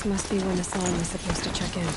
This must be when the sign was supposed to check in.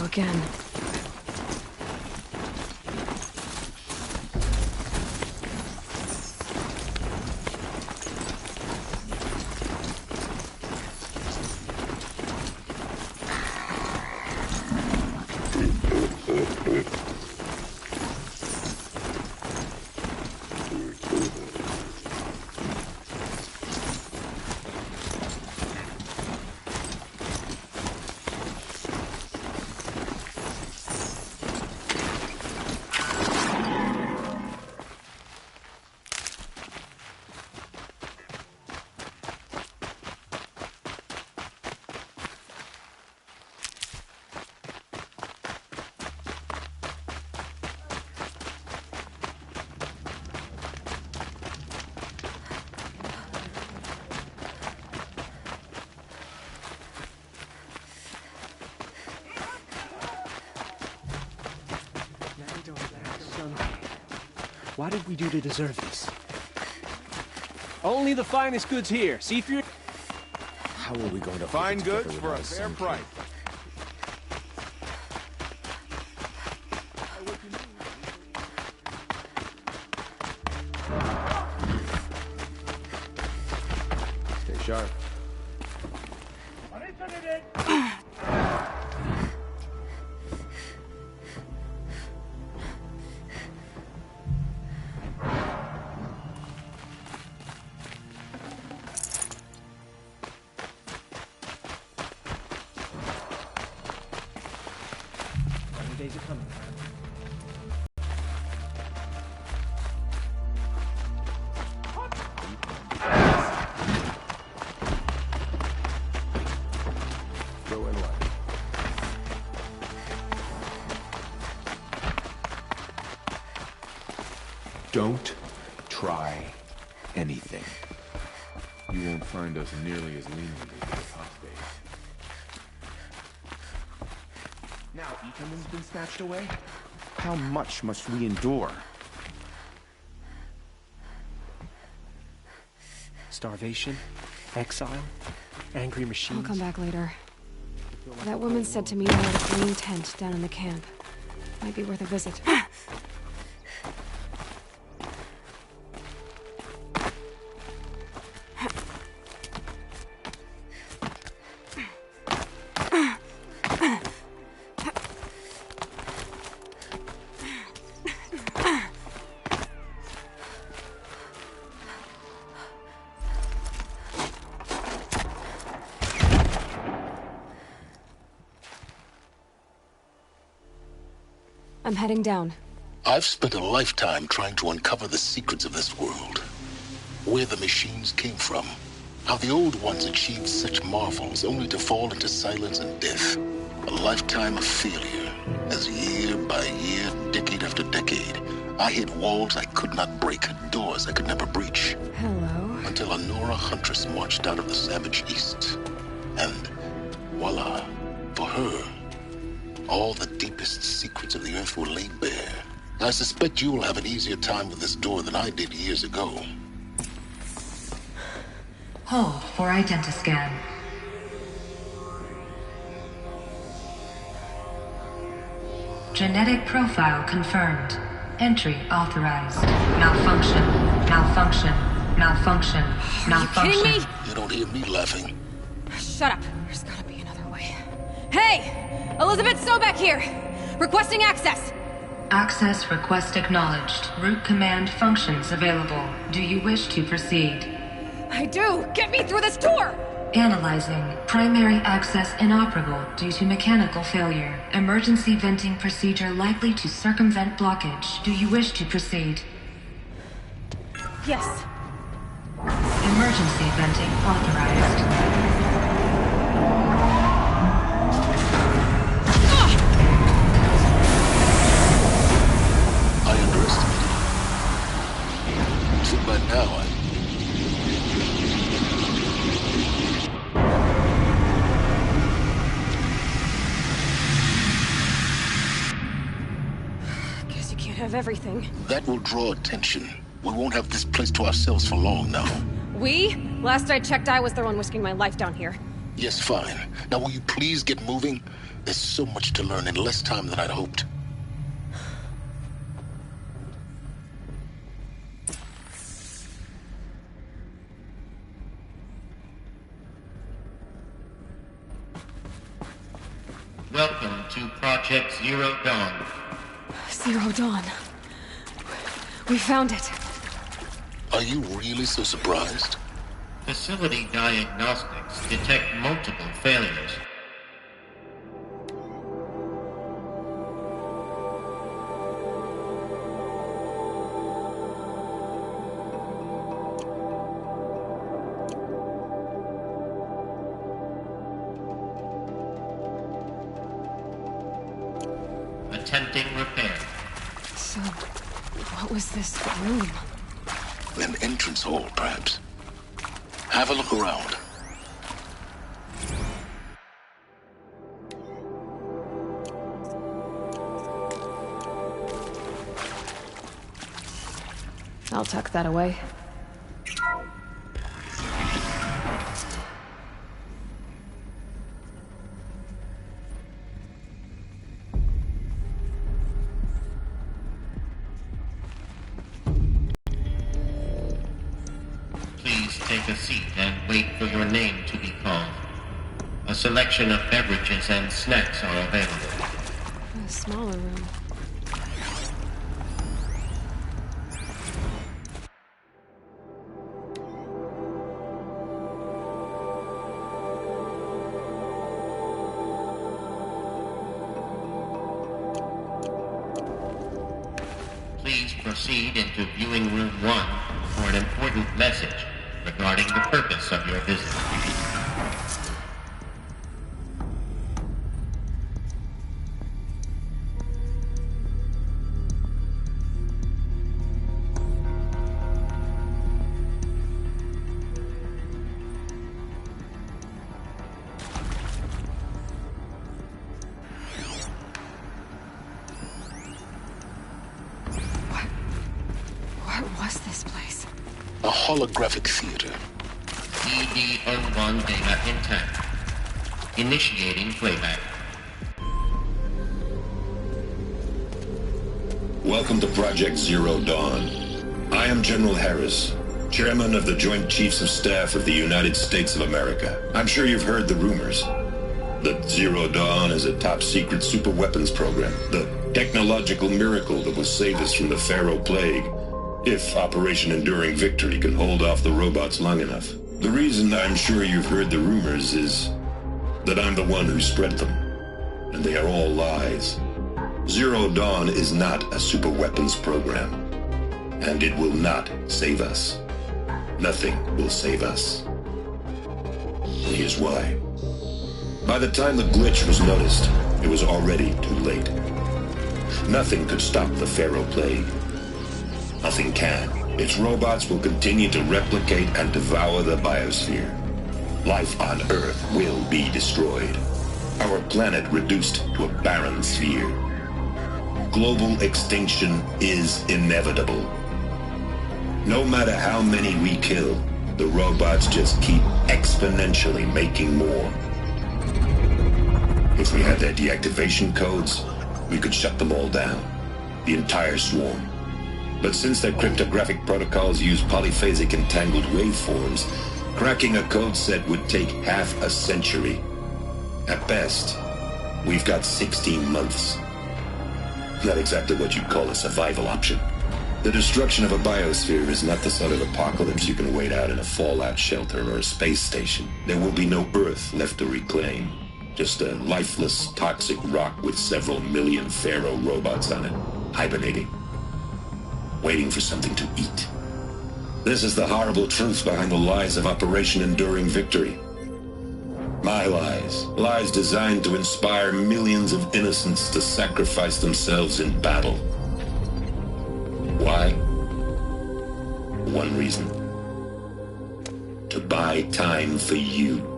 Again. What did we do to deserve this? Only the finest goods here. See if you're... How are we going to fine goods for a fair price? Stay sharp. Days are coming. Go in line. Don't try anything. You won't find us nearly as lenient as the apostates. Now Ethan's been snatched away? How much must we endure? Starvation, exile, angry machines. I'll come back later. That woman said to me they had a green tent down in the camp. Might be worth a visit. I'm heading down. I've spent a lifetime trying to uncover the secrets of this world. Where the machines came from. How the old ones achieved such marvels only to fall into silence and death. A lifetime of failure, as year by year, decade after decade, I hit walls I could not break, doors I could never breach. Hello. Until a Nora huntress marched out of the savage east. And voila, for her, all the deepest secrets of the earth were laid bare. I suspect you will have an easier time with this door than I did years ago. Hold for identiscan. Genetic profile confirmed. Entry authorized. Malfunction. Malfunction. Malfunction. Malfunction. Are you kidding me? You don't hear me laughing. Shut up. There's gotta be another way. Hey! Elizabeth Sobek here! Requesting access! Access request acknowledged. Root command functions available. Do you wish to proceed? I do! Get me through this door! Analyzing. Primary access inoperable due to mechanical failure. Emergency venting procedure likely to circumvent blockage. Do you wish to proceed? Yes. Emergency venting authorized. I underestimated you. So by now, Guess you can't have everything. that will draw attention. We won't have this place to ourselves for long now. We? Last I checked, I was the one risking my life down here. Yes, fine. Now will you please get moving? There's so much to learn in less time than I'd hoped. Welcome to Project Zero Dawn. Zero Dawn. We found it. Are you really so surprised? Facility diagnostics detect multiple failures. Attempting repair. So, what was this room? An entrance hall, perhaps. Have a look around. I'll tuck that away. Please take a seat and wait for your name to be called. A selection of beverages and snacks are available. A smaller room. Please proceed into viewing room 1 for an important message regarding the purpose of your visit. What was this place? A holographic theater. ED-01 data intact. Initiating playback. Welcome to Project Zero Dawn. I am General Harris, Chairman of the Joint Chiefs of Staff of the United States of America. I'm sure you've heard the rumors that Zero Dawn is a top-secret superweapons program, the technological miracle that will save us from the Pharaoh Plague, if Operation Enduring Victory can hold off the robots long enough. The reason I'm sure you've heard the rumors is that I'm the one who spread them, and they are all lies. Zero Dawn is not a superweapons program, and it will not save us. Nothing will save us. And here's why. By the time the glitch was noticed, it was already too late. Nothing could stop the Pharaoh Plague. Nothing can. Its robots will continue to replicate and devour the biosphere. Life on Earth will be destroyed. Our planet reduced to a barren sphere. Global extinction is inevitable. No matter how many we kill, the robots just keep exponentially making more. If we had their deactivation codes, we could shut them all down. The entire swarm. But since their cryptographic protocols use polyphasic entangled waveforms, cracking a code set would take half a century. At best, we've got 16 months. Not exactly what you'd call a survival option. The destruction of a biosphere is not the sort of apocalypse you can wait out in a fallout shelter or a space station. There will be no Earth left to reclaim. Just a lifeless, toxic rock with several million Pharaoh robots on it, hibernating. Waiting for something to eat. This is the horrible truth behind the lies of Operation Enduring Victory. My lies. Lies designed to inspire millions of innocents to sacrifice themselves in battle. Why? One reason. To buy time for you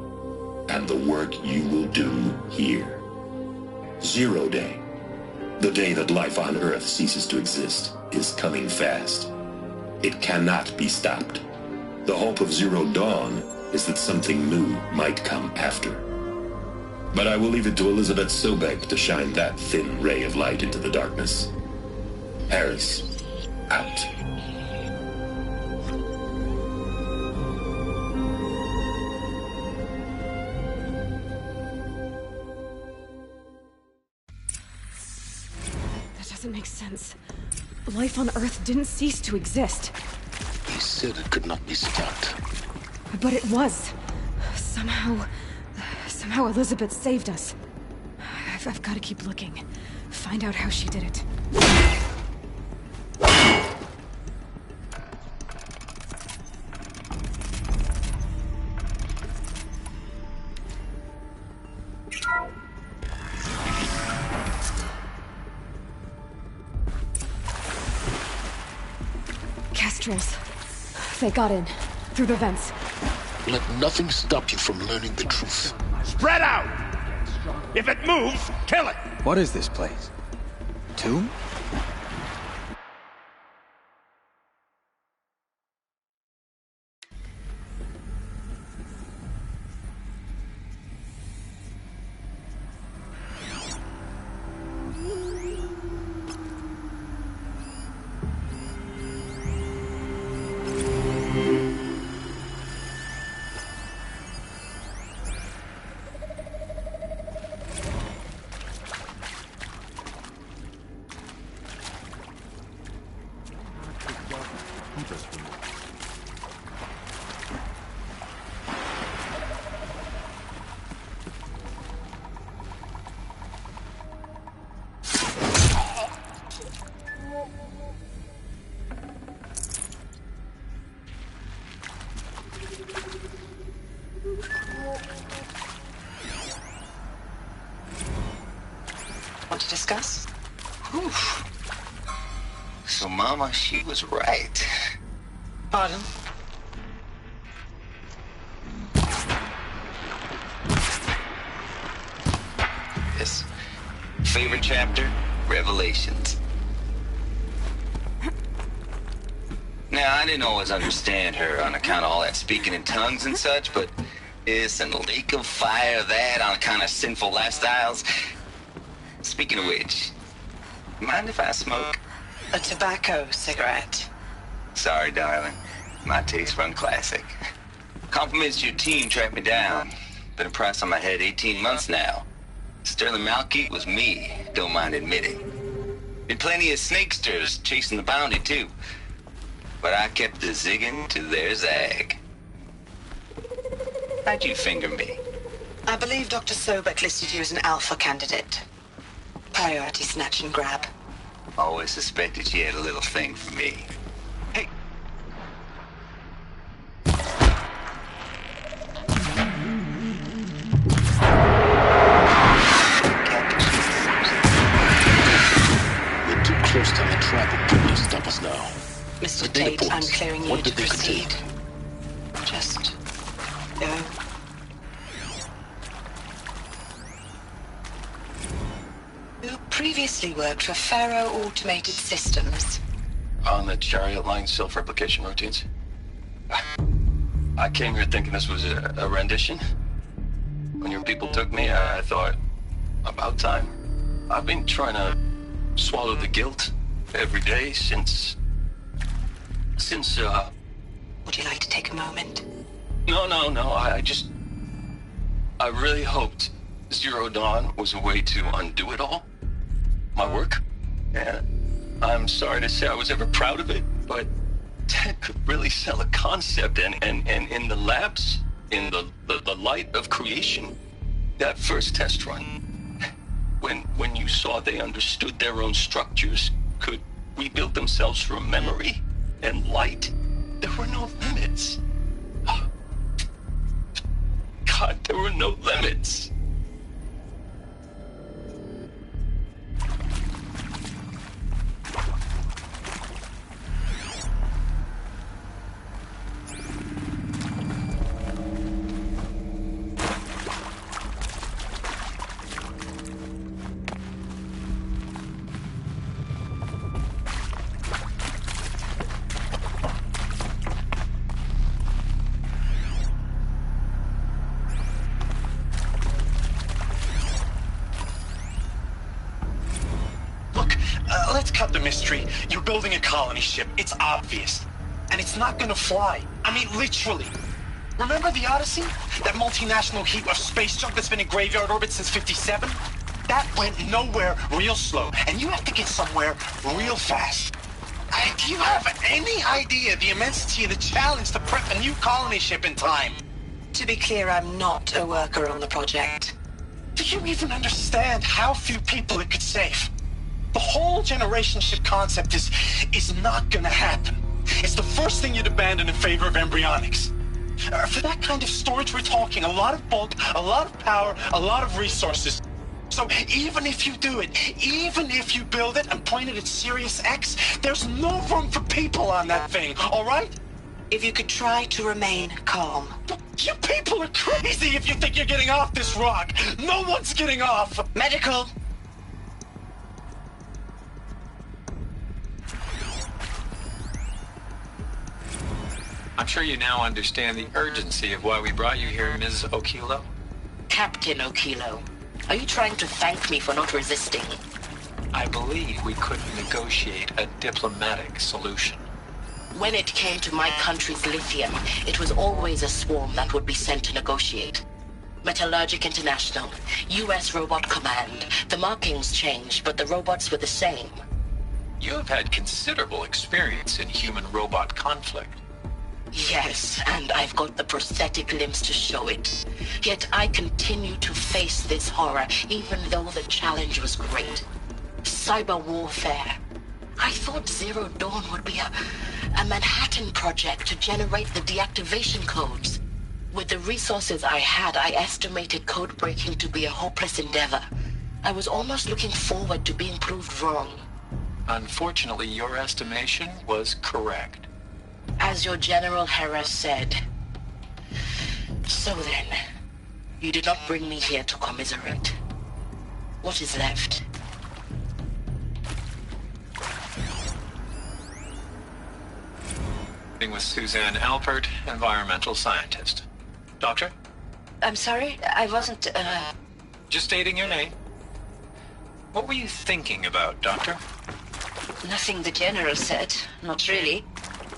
and the work you will do here. Zero Day. The day that life on Earth ceases to exist is coming fast. It cannot be stopped. The hope of Zero Dawn is that something new might come after. But I will leave it to Elizabeth Sobek to shine that thin ray of light into the darkness. Harris, out. That doesn't make sense. Life on Earth didn't cease to exist. He said it could not be stopped. But it was. Somehow Elizabeth saved us. I've got to keep looking. Find out how she did it. Kestrels. They got in. Through the vents. Let nothing stop you from learning the truth. Spread out! If it moves, kill it! What is this place? Tomb? Want to discuss? Oof. So, Mama, she was right. Pardon? Yes. Favorite chapter? Revelations. Now, I didn't always understand her on account of all that speaking in tongues and such, but it's a lake of fire that on account of sinful lifestyles. Speaking of which, mind if I smoke? A tobacco cigarette. Sorry, darling. My taste run classic. Compliments to your team tracked me down. Been a price on my head 18 months now. Sterling Malkeet was me, don't mind admitting. Been plenty of snakesters chasing the bounty, too. But I kept the zigging to their zag. How'd you finger me? I believe Dr. Sobek listed you as an alpha candidate. Priority snatch and grab. Always suspected she had a little thing for me. Hey. We're too close to the trap of people to stop us now. Mr. Tate, I'm clearing you to proceed. Just go. You previously worked for Pharaoh Automated Systems. On the chariot line self-replication routines? I came here thinking this was a rendition. When your people took me, I thought, about time. I've been trying to swallow the guilt every day since... Would you like to take a moment? No, I really hoped Zero Dawn was a way to undo it all. My work. And I'm sorry to say I was ever proud of it, but Ted could really sell a concept, and in the labs, in the light of creation, that first test run, when you saw they understood their own structures, could rebuild themselves from memory and light, there were no limits. God, there were no limits. Let's cut the mystery. You're building a colony ship. It's obvious. And it's not gonna fly. I mean, literally. Remember the Odyssey? That multinational heap of space junk that's been in graveyard orbit since '57? That went nowhere real slow. And you have to get somewhere real fast. Do you have any idea the immensity of the challenge to prep a new colony ship in time? To be clear, I'm not a worker on the project. Do you even understand how few people it could save? The whole generation ship concept is not gonna happen. It's the first thing you'd abandon in favor of embryonics. For that kind of storage, we're talking a lot of bulk, a lot of power, a lot of resources. So even if you do it, even if you build it and point it at Sirius X, there's no room for people on that thing, all right? If you could try to remain calm. You people are crazy if you think you're getting off this rock. No one's getting off. Medical. I'm sure you now understand the urgency of why we brought you here, Ms. Okilo. Captain Okilo, are you trying to thank me for not resisting? I believe we could negotiate a diplomatic solution. When it came to my country's lithium, it was always a swarm that would be sent to negotiate. Metallurgic International, U.S. Robot Command. The markings changed, but the robots were the same. You have had considerable experience in human-robot conflict. Yes, and I've got the prosthetic limbs to show it. Yet I continue to face this horror, even though the challenge was great. Cyber warfare. I thought Zero Dawn would be a Manhattan project to generate the deactivation codes. With the resources I had, I estimated code breaking to be a hopeless endeavor. I was almost looking forward to being proved wrong. Unfortunately, your estimation was correct. As your General Harris said. So then, you did not bring me here to commiserate. What is left? With Suzanne Alpert, environmental scientist. Doctor? I'm sorry, I wasn't, Just stating your name. What were you thinking about, Doctor? Nothing the General said, not really.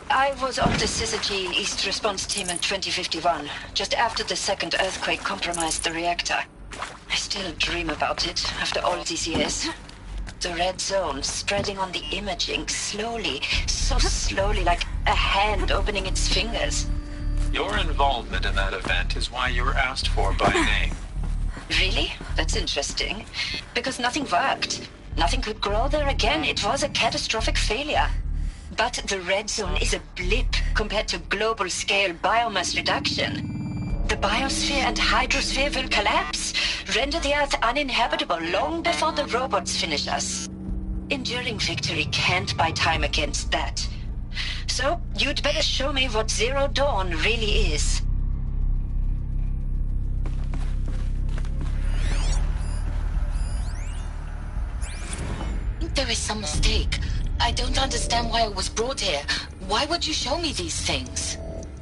I was on the Syzygy East Response Team in 2051, just after the second earthquake compromised the reactor. I still dream about it, after all these years. The red zone spreading on the imaging, slowly, so slowly, like a hand opening its fingers. Your involvement in that event is why you were asked for by name. Really? That's interesting. Because nothing worked. Nothing could grow there again. It was a catastrophic failure. But the red zone is a blip compared to global-scale biomass reduction. The biosphere and hydrosphere will collapse, render the Earth uninhabitable long before the robots finish us. Enduring victory can't buy time against that. So, you'd better show me what Zero Dawn really is. There is some mistake. I don't understand why I was brought here. Why would you show me these things?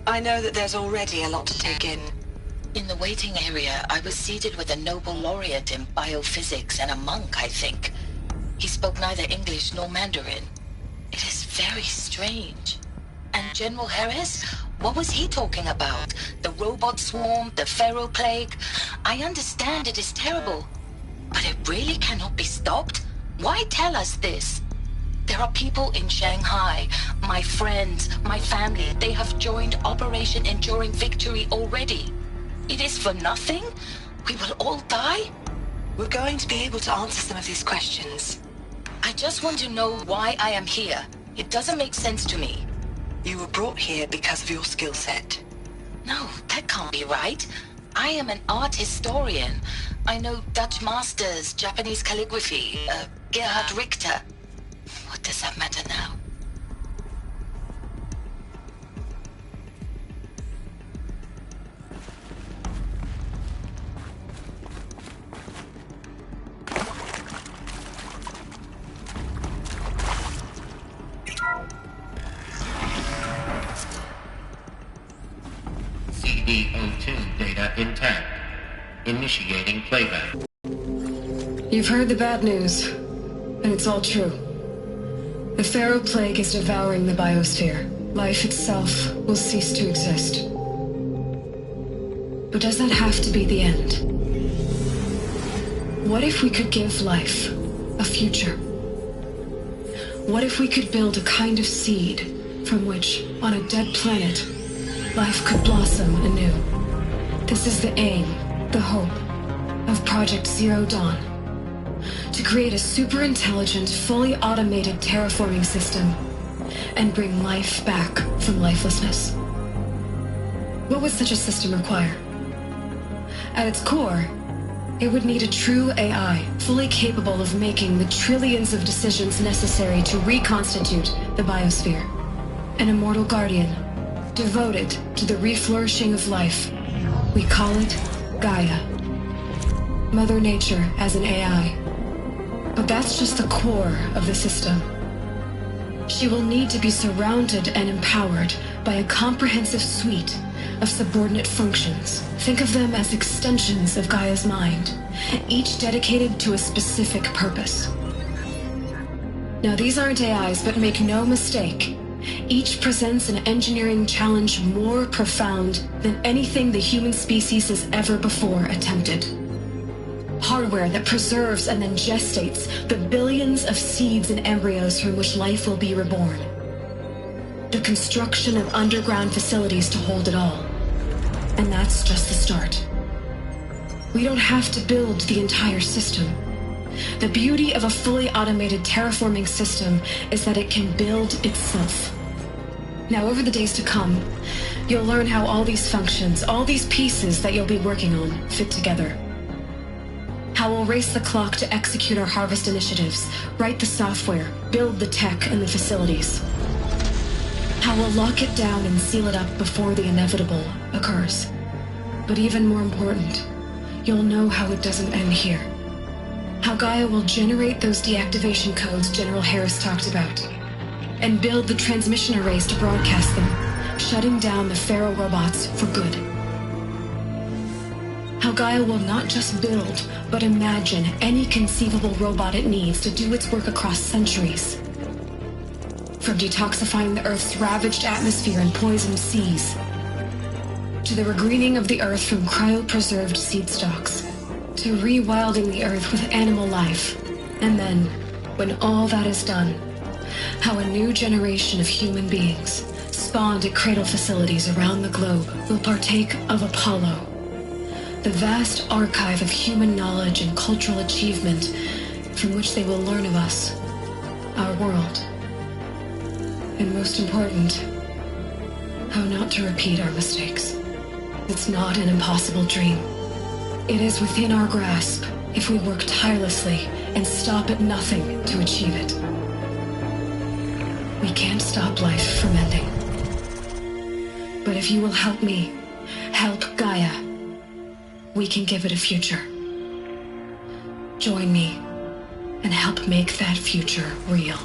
I know that there's already a lot to take in. In the the waiting area, I was seated with a Nobel laureate in biophysics and a monk, I think. He spoke neither English nor Mandarin. It is very strange. And General Harris? What was he talking about? The robot swarm? The Pharaoh plague? I understand it is terrible. But it really cannot be stopped? Why tell us this? There are people in Shanghai, my friends, my family. They have joined Operation Enduring Victory already. It is for nothing? We will all die? We're going to be able to answer some of these questions. I just want to know why I am here. It doesn't make sense to me. You were brought here because of your skill set. No, that can't be right. I am an art historian. I know Dutch masters, Japanese calligraphy, Gerhard Richter. What does that matter now? CD02 data intact. Initiating playback. You've heard the bad news, and it's all true. The Pharaoh plague is devouring the biosphere. Life itself will cease to exist. But does that have to be the end? What if we could give life a future? What if we could build a kind of seed from which, on a dead planet, life could blossom anew? This is the aim, the hope, of Project Zero Dawn. To create a super-intelligent, fully automated terraforming system and bring life back from lifelessness. What would such a system require? At its core, it would need a true AI, fully capable of making the trillions of decisions necessary to reconstitute the biosphere. An immortal guardian, devoted to the reflourishing of life. We call it Gaia. Mother Nature as an AI. But that's just the core of the system. She will need to be surrounded and empowered by a comprehensive suite of subordinate functions. Think of them as extensions of Gaia's mind, each dedicated to a specific purpose. Now, these aren't AIs, but make no mistake, each presents an engineering challenge more profound than anything the human species has ever before attempted. Hardware that preserves and then gestates the billions of seeds and embryos from which life will be reborn. The construction of underground facilities to hold it all. And that's just the start. We don't have to build the entire system. The beauty of a fully automated terraforming system is that it can build itself. Now, over the days to come, you'll learn how all these functions, all these pieces that you'll be working on, fit together. How we'll race the clock to execute our harvest initiatives, write the software, build the tech and the facilities. How we'll lock it down and seal it up before the inevitable occurs. But even more important, you'll know how it doesn't end here. How Gaia will generate those deactivation codes General Harris talked about, and build the transmission arrays to broadcast them, shutting down the Pharaoh robots for good. How Gaia will not just build, but imagine any conceivable robot it needs to do its work across centuries. From detoxifying the Earth's ravaged atmosphere and poisoned seas, to the regreening of the Earth from cryopreserved seed stalks, to rewilding the Earth with animal life. And then, when all that is done, how a new generation of human beings, spawned at cradle facilities around the globe, will partake of Apollo, the vast archive of human knowledge and cultural achievement from which they will learn of us, our world. And most important, how not to repeat our mistakes. It's not an impossible dream. It is within our grasp if we work tirelessly and stop at nothing to achieve it. We can't stop life from ending. But if you will help me, help Gaia, we can give it a future. Join me and help make that future real.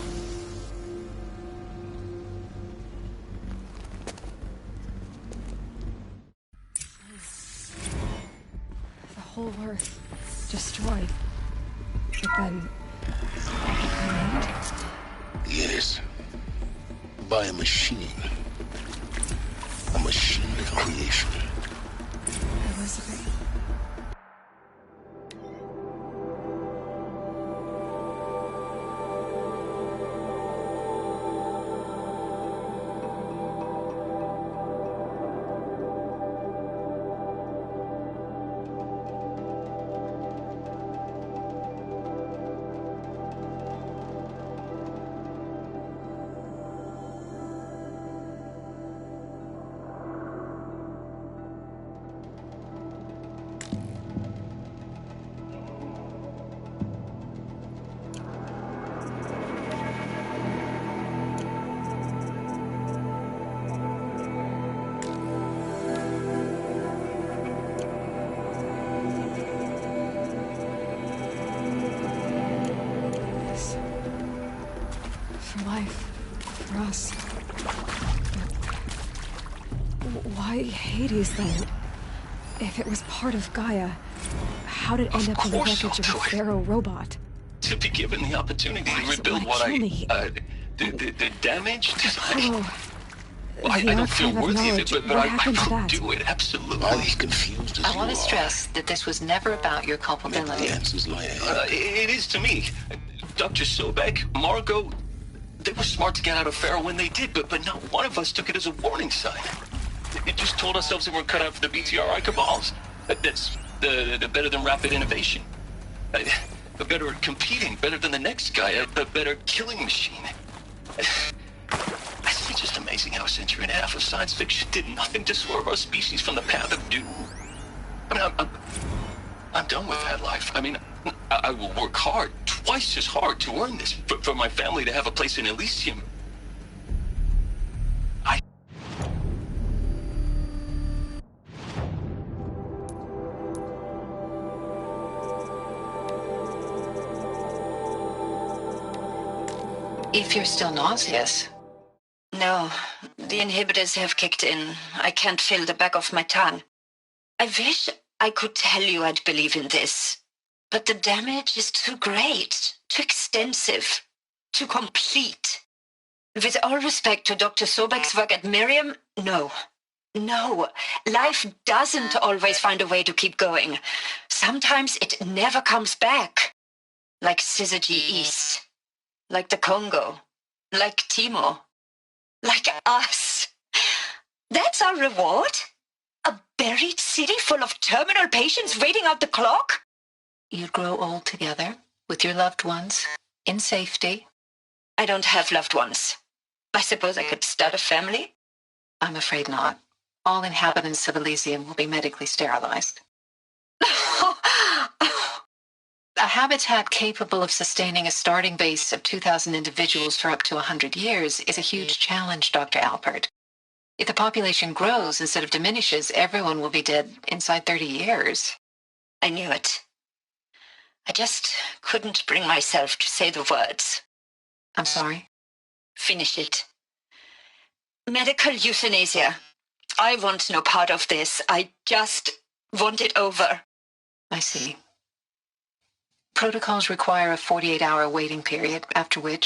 whole Earth destroyed. But then... reclaimed? Yes. By a machine. A machine of creation. Elizabeth. Why Hades, then? If it was part of Gaia, how did it end up in the wreckage of a Pharaoh robot? To be given the opportunity to rebuild what the damage design. Well, I don't feel worthy of it, but I will do it, absolutely. While he's confused as I want to stress that this was never about your culpability. The answers lie ahead. It is to me. Dr. Sobek, Margot, they were smart to get out of Pharaoh when they did, but not one of us took it as a warning sign. It just told ourselves that we're cut out for the BTRI cabals. That's the better than rapid innovation. A better competing, better than the next guy, a better killing machine. It's just amazing how a century and a half of science fiction did nothing to swerve our species from the path of doom. I mean, I'm done with that life. I mean, I will work hard, twice as hard to earn this, for my family to have a place in Elysium. If you're still nauseous. No, the inhibitors have kicked in. I can't feel the back of my tongue. I wish I could tell you I'd believe in this. But the damage is too great, too extensive, too complete. With all respect to Dr. Sobek's work at Miriam, no. No, life doesn't always find a way to keep going. Sometimes it never comes back. Like Syzygy East. Like the Congo. Like Timor. Like us. That's our reward? A buried city full of terminal patients waiting out the clock? You'd grow old together, with your loved ones, in safety. I don't have loved ones. I suppose I could start a family? I'm afraid not. All inhabitants of Elysium will be medically sterilized. A habitat capable of sustaining a starting base of 2,000 individuals for up to 100 years is a huge challenge, Dr. Alpert. If the population grows instead of diminishes, everyone will be dead inside 30 years. I knew it. I just couldn't bring myself to say the words. I'm sorry. Finish it. Medical euthanasia. I want no part of this. I just want it over. I see. Protocols require a 48-hour waiting period, after which...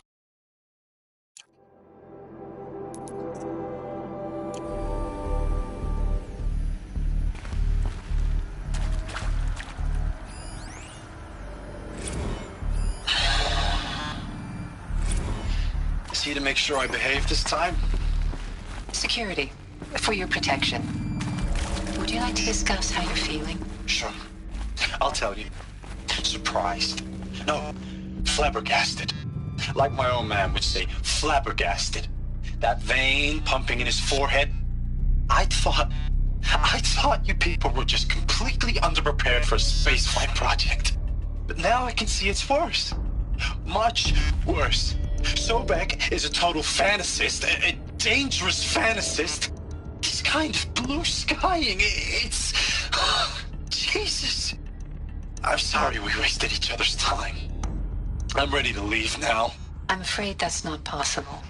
Is he to make sure I behave this time? Security. For your protection. Would you like to discuss how you're feeling? Sure. I'll tell you. Surprised. No, flabbergasted. Like my own man would say, flabbergasted. That vein pumping in his forehead. I thought you people were just completely underprepared for a spaceflight project. But now I can see it's worse. Much worse. Sobek is a total fantasist, a dangerous fantasist. He's kind of blue skying. It's... Jesus. I'm sorry we wasted each other's time. I'm ready to leave now. I'm afraid that's not possible.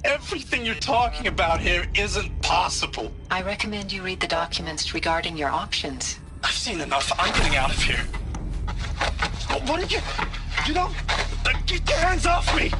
Everything you're talking about here isn't possible. I recommend you read the documents regarding your options. I've seen enough. I'm getting out of here. What did you... You don't... Get your hands off me!